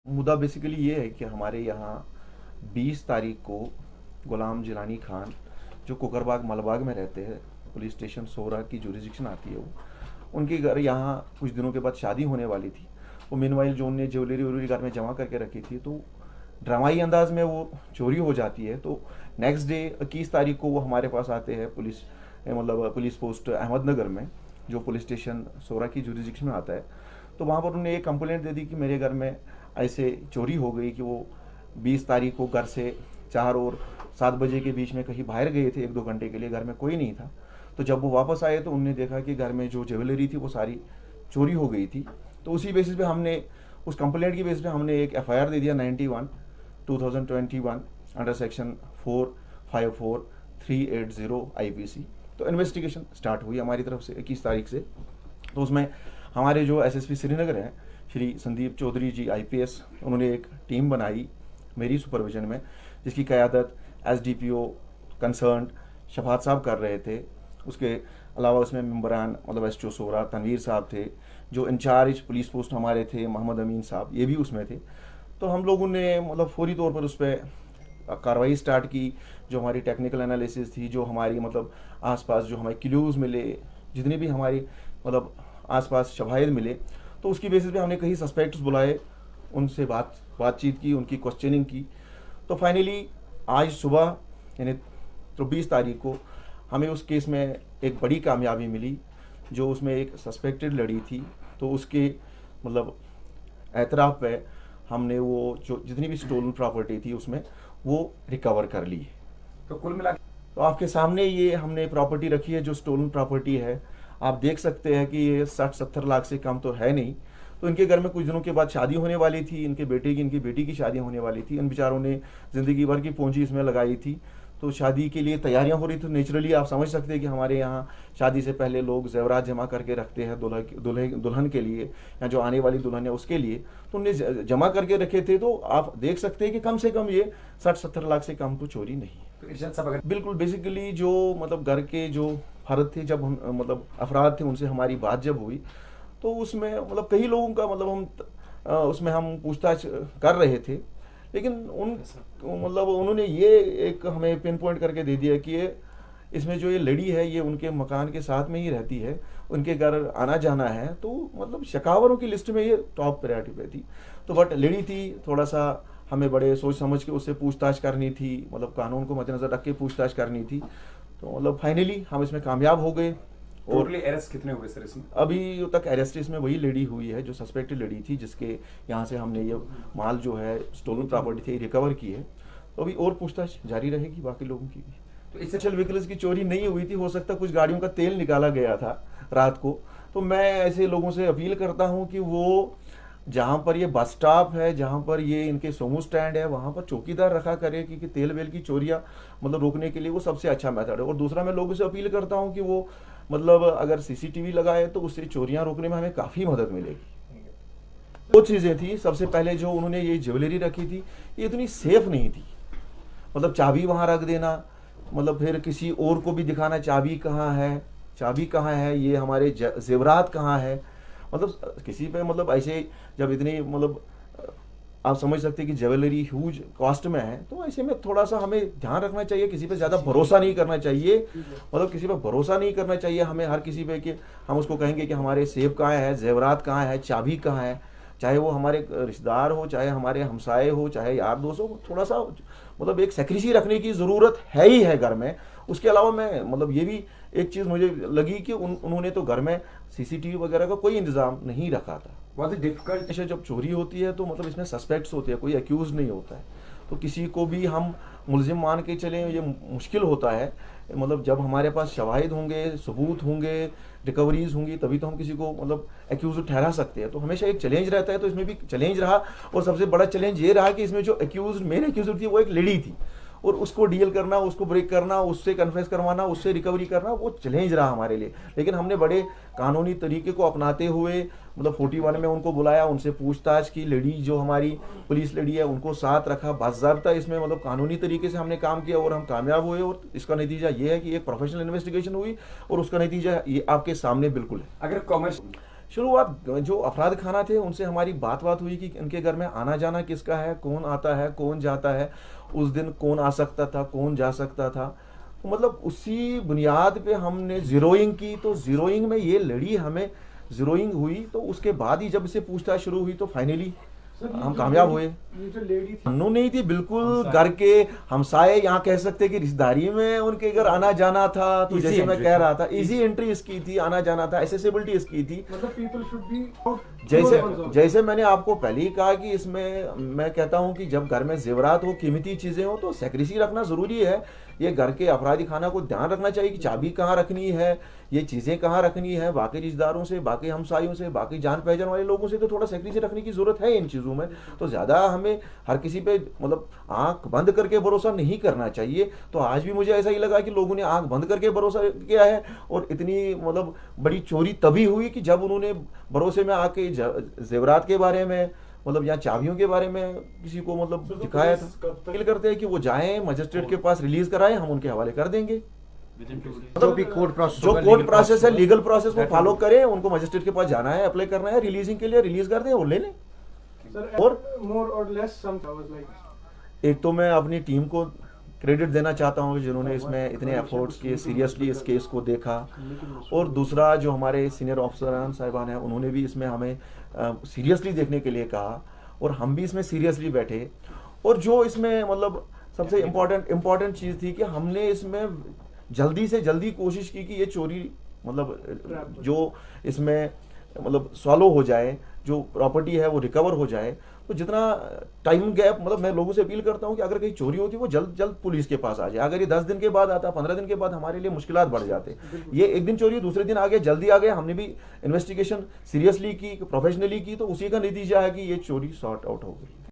मुद्दा बेसिकली ये है कि हमारे यहाँ 20 तारीख को गुलाम जिलानी खान जो कुकरबाग मलबाग में रहते हैं, पुलिस स्टेशन सोरा की जुरिस्डिक्शन आती है, वो उनके घर यहाँ कुछ दिनों के बाद शादी होने वाली थी। वो मीनवाइल जो उनने ज्वेलरी व्वेलरी घर में जमा करके रखी थी, तो ड्रामाई अंदाज में वो चोरी हो जाती है। तो नेक्स्ट डे 21 तारीख को वो हमारे पास आते हैं, पुलिस पोस्ट अहमदनगर में, जो पुलिस स्टेशन सोरा की जुरिस्डिक्शन में आता है। तो वहाँ पर उन्होंने एक कंप्लेंट दे दी कि मेरे घर में ऐसे चोरी हो गई कि वो 20 तारीख को घर से 4 और 7 बजे के बीच में कहीं बाहर गए थे 1-2 घंटे के लिए, घर में कोई नहीं था। तो जब वो वापस आए तो उन्होंने देखा कि घर में जो ज्वेलरी थी वो सारी चोरी हो गई थी। तो उसी बेसिस पे हमने, उस कंप्लेंट की बेसिस पे हमने एक FIR दे दिया 91/2021 अंडर सेक्शन 454380 IPC। तो इन्वेस्टिगेशन स्टार्ट हुई हमारी तरफ से 21 तारीख से। तो उसमें हमारे जो SSP श्रीनगर हैं, श्री संदीप चौधरी जी IPS, उन्होंने एक टीम बनाई मेरी सुपरविजन में, जिसकी क़यादत SDPO कंसर्न शफात साहब कर रहे थे। उसके अलावा उसमें मेंबरान SHO सोरा तनवीर साहब थे, जो इंचार्ज पुलिस पोस्ट हमारे थे मोहम्मद अमीन साहब, ये भी उसमें थे। तो हम लोगों ने फौरी तौर पर उस पर कार्रवाई स्टार्ट की। जो हमारी टेक्निकल एनालिसिस थी, जो हमारी आसपास जो हमें क्लूज़ मिले, जितनी भी हमारी आसपास शवाहिद मिले, तो उसकी बेसिस पे हमने कई सस्पेक्ट्स बुलाए, उनसे बातचीत की, उनकी क्वेश्चनिंग की। तो फाइनली आज सुबह यानी 20 तारीख को हमें उस केस में एक बड़ी कामयाबी मिली। जो उसमें एक सस्पेक्टेड लड़ी थी, तो उसके एतराफ़ पे हमने वो जो जितनी भी स्टोलन प्रॉपर्टी थी उसमें वो रिकवर कर ली। तो कुल मिला तो आपके सामने ये हमने प्रॉपर्टी रखी है, जो स्टोलन प्रॉपर्टी है। आप देख सकते हैं कि ये 60-70 लाख से कम तो है नहीं। तो इनके घर में कुछ दिनों के बाद शादी होने वाली थी, इनकी बेटी की शादी होने वाली थी। इन बेचारों ने ज़िंदगी भर की पूंजी इसमें लगाई थी। तो शादी के लिए तैयारियां हो रही थी। नेचुरली आप समझ सकते हैं कि हमारे यहाँ शादी से पहले लोग जेवरात जमा करके रखते हैं दुल्हन के लिए, या जो आने वाली दुल्हन है उसके लिए। तो उनने जमा करके रखे थे। तो आप देख सकते हैं कि कम से कम ये 60-70 लाख से कम तो चोरी नहीं है। तो इरशाद साहब, अगर बिल्कुल बेसिकली जो घर के जो फर्द थे, जब अफराद थे, उनसे हमारी बात जब हुई, तो उसमें कई लोगों का उसमें हम पूछताछ कर रहे थे। लेकिन उन्होंने ये एक हमें पिन पॉइंट करके दे दिया कि इसमें जो ये लड़ी है, ये उनके मकान के साथ में ही रहती है, उनके घर आना जाना है। तो शकावरों की लिस्ट में ये टॉप प्रायोरिटी पे थी। तो बट लड़ी थी, थोड़ा सा हमें बड़े सोच समझ के उससे पूछताछ करनी थी, कानून को मद्देनजर रख के पूछताछ करनी थी। तो फाइनली हम इसमें कामयाब हो गए। और अरेस्ट कितने हुए सर इसमें? अभी तक अरेस्ट इसमें वही लेडी हुई है जो सस्पेक्टेड लेडी थी, जिसके यहाँ से हमने ये माल जो है स्टोलन प्रॉपर्टी थी रिकवर की है। तो अभी और पूछताछ जारी रहेगी बाकी लोगों की भी। तो इससे चल व्हीकल्स की चोरी नहीं हुई थी, हो सकता कुछ गाड़ियों का तेल निकाला गया था रात को। तो मैं ऐसे लोगों से अपील करता हूँ कि वो जहाँ पर ये बस स्टॉप है, जहाँ पर ये इनके सोमो स्टैंड है, वहाँ पर चौकीदार रखा करे, क्योंकि तेल वेल की चोरियाँ रोकने के लिए वो सबसे अच्छा मेथड है। और दूसरा, मैं लोगों से अपील करता हूँ कि वो अगर CCTV लगाए तो उससे चोरियाँ रोकने में हमें काफ़ी मदद मिलेगी। दो चीज़ें थी। सबसे पहले जो उन्होंने ये ज्वेलरी रखी थी, ये इतनी सेफ नहीं थी। चाबी वहाँ रख देना, फिर किसी और को भी दिखाना चाबी कहाँ है, ये हमारे जेवरात कहाँ है। किसी पे ऐसे जब इतनी आप समझ सकते हैं कि ज्वेलरी ह्यूज कॉस्ट में है, तो ऐसे में थोड़ा सा हमें ध्यान रखना चाहिए। किसी पे ज़्यादा भरोसा नहीं करना चाहिए, किसी पे भरोसा नहीं करना चाहिए हमें हर किसी पे कि हम उसको कहेंगे कि हमारे सेब कहाँ है, जेवरात कहाँ है, चाबी कहाँ है। चाहे वो हमारे रिश्तेदार हो, चाहे हमारे हमसाए हो, चाहे यार दोस्त हो, थोड़ा सा एक सेक्रेसी रखने की ज़रूरत है ही है घर में। उसके अलावा मैं ये भी एक चीज़ मुझे लगी कि उन्होंने तो घर में CCTV वगैरह का कोई इंतज़ाम नहीं रखा था। बहुत ही डिफिकल्ट। ऐसे जब चोरी होती है तो इसमें सस्पेक्ट्स होते हैं, कोई एक्यूज नहीं होता है। तो किसी को भी हम मुलजिम मान के चलें, ये मुश्किल होता है। जब हमारे पास शवाहिद होंगे, सबूत होंगे, रिकवरीज होंगी, तभी तो हम किसी को एक्यूज ठहरा सकते हैं। तो हमेशा एक चैलेंज रहता है, तो इसमें भी चैलेंज रहा। और सबसे बड़ा चैलेंज ये रहा कि इसमें जो मेन एक्यूज थी वो एक लेडी थी, और उसको डील करना, उसको ब्रेक करना, उससे कन्फेस करवाना, उससे रिकवरी करना, वो चैलेंज रहा हमारे लिए। लेकिन हमने बड़े कानूनी तरीके को अपनाते हुए 41 में उनको बुलाया, उनसे पूछताछ की। लेडी जो हमारी पुलिस लेडी है उनको साथ रखा, बाज़ाब्ता इसमें कानूनी तरीके से हमने काम किया और हम कामयाब हुए। और इसका नतीजा ये है कि एक प्रोफेशनल इन्वेस्टिगेशन हुई और उसका नतीजा ये आपके सामने बिल्कुल है। अगर कॉमर्स शुरुआत जो अफराद खाना थे उनसे हमारी बात हुई कि इनके घर में आना जाना किसका है, कौन आता है कौन जाता है, उस दिन कौन आ सकता था कौन जा सकता था। तो मतलब उसी बुनियाद पे हमने जीरोइंग की। तो जीरोइंग में ये लड़ी हमें जीरोइंग हुई, तो उसके बाद ही जब इसे पूछताछ शुरू हुई तो फाइनली हम कामयाब हुए। ये जो लेडी थी ममनू नहीं थी बिल्कुल, घर के हमसाए यहाँ कह सकते कि रिश्तेदारी में उनके घर आना जाना था। तो जैसे मैं कह रहा था इजी एंट्री इसकी थी, आना जाना था, एसेसिबिलिटी इसकी थी। मतलब पीपल शुड बी जैसे मैंने आपको पहले ही कहा कि इसमें मैं कहता हूं कि जब घर में जेवरात हो, कीमती चीजें हो, तो सेक्रेसी रखना जरूरी है। ये घर के अफरादी खाना को ध्यान रखना चाहिए कि चाबी कहाँ रखनी है, ये चीजें कहाँ रखनी है। बाकी रिश्तेदारों से, बाकी हमसायों से, बाकी जान पहचान वाले लोगों से तो थोड़ा सेक्रेसी रखने की जरूरत है इन चीजों में। तो ज्यादा हमें हर किसी पे मतलब आंख बंद करके भरोसा नहीं करना चाहिए। तो आज भी मुझे ऐसा ही लगा कि लोगों ने आंख बंद करके भरोसा किया है, और इतनी मतलब बड़ी चोरी तभी हुई कि जब उन्होंने भरोसे में आके जेवरात के बारे में मतलब या चाबियों के बारे में किसी को मतलब दिखाया था। अपील करते हैं कि वो जाएं मजिस्ट्रेट के पास, रिलीज कराएं, हम उनके हवाले कर देंगे। जो भी कोर्ट प्रोसेस है, लीगल प्रोसेस वो फॉलो करें। उनको मजिस्ट्रेट के पास जाना है, अप्लाई करना है, रिलीजिंग के लिए रिलीज कर दें और ले लें। और मोर और लेस सम वाज लाइक, एक तो मैं अपनी टीम को क्रेडिट देना चाहता हूँ जिन्होंने इसमें इतने एफर्ट्स किए, सीरियसली इस केस को देखा। और दूसरा जो हमारे सीनियर ऑफिसरान साहिबान हैं उन्होंने भी इसमें हमें सीरियसली देखने के लिए कहा, और हम भी इसमें सीरियसली बैठे। और जो इसमें मतलब सबसे इम्पोर्टेंट चीज़ थी कि हमने इसमें जल्दी से जल्दी कोशिश की कि ये चोरी मतलब जो इसमें मतलब सॉल्व हो जाए, जो प्रॉपर्टी है वो रिकवर हो जाए। तो जितना टाइम गैप मतलब मैं लोगों से अपील करता हूं कि अगर कहीं चोरी होती है वो जल्द जल्द पुलिस के पास आ जाए। अगर ये 10 दिन के बाद आता, 15 दिन के बाद, हमारे लिए मुश्किलात बढ़ जाते। ये एक दिन चोरी, दूसरे दिन आ गया, जल्दी आ गया, हमने भी इन्वेस्टिगेशन सीरियसली की, प्रोफेशनली की, तो उसी का नतीजा है कि ये चोरी सॉर्ट आउट हो गई।